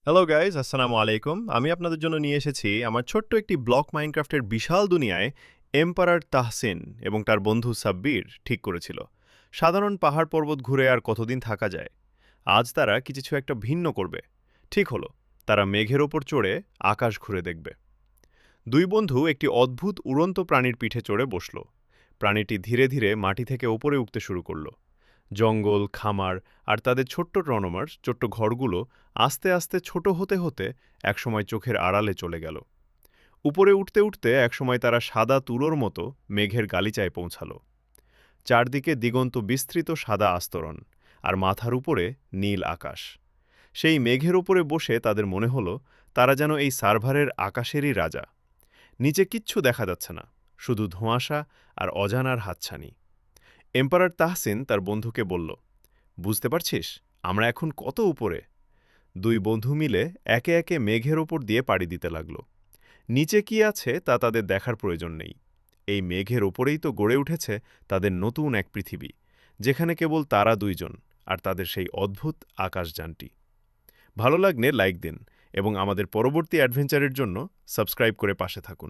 Hello guys, আসসালামু আলাইকুম। আমি আপনাদের জন্য নিয়ে এসেছি আমার ছোট্ট একটি ব্লক মাইনক্রাফটের বিশাল দুনিয়ায় এম্পারার তাহসিন এবং তার বন্ধু সাব্বির ঠিক করেছিল সাধারণ পাহাড় পর্বত ঘুরে আর কতদিন থাকা যায়। আজ তারা কিছু একটা ভিন্ন করবে। ঠিক হলো, তারা মেঘের ওপর চড়ে আকাশ ঘুরে দেখবে। দুই বন্ধু একটি অদ্ভুত উড়ন্ত প্রাণীর পিঠে চড়ে বসল। প্রাণীটি ধীরে ধীরে মাটি থেকে ওপরে উঠতে শুরু করল। জঙ্গল, খামার আর তাদের ছোট্ট ছোট্ট ঘরগুলো আস্তে আস্তে ছোট হতে হতে একসময় চোখের আড়ালে চলে গেল। উপরে উঠতে উঠতে একসময় তারা সাদা তুলোর মতো মেঘের গালিচায় পৌঁছাল। চারদিকে দিগন্ত বিস্তৃত সাদা আস্তরণ, আর মাথার উপরে নীল আকাশ। সেই মেঘের ওপরে বসে তাদের মনে হলো তারা যেন এই সার্ভারের আকাশেরই রাজা। নিচে কিচ্ছু দেখা যাচ্ছে না, শুধু ধোঁয়াশা আর অজানার হাতছানি। এম্পারার তাহসিন তার বন্ধুকে বলল, বুঝতে পারছিস আমরা এখন কত উপরে? দুই বন্ধু মিলে একে একে মেঘের ওপর দিয়ে পাড়ি দিতে লাগল। নিচে কি আছে তা তাদের দেখার প্রয়োজন নেই। এই মেঘের ওপরেই তো গড়ে উঠেছে তাদের নতুন এক পৃথিবী, যেখানে কেবল তারা দুইজন আর তাদের সেই অদ্ভুত আকাশযানটি। ভালো লাগলে লাইক দিন এবং আমাদের পরবর্তী অ্যাডভেঞ্চারের জন্য সাবস্ক্রাইব করে পাশে থাকুন।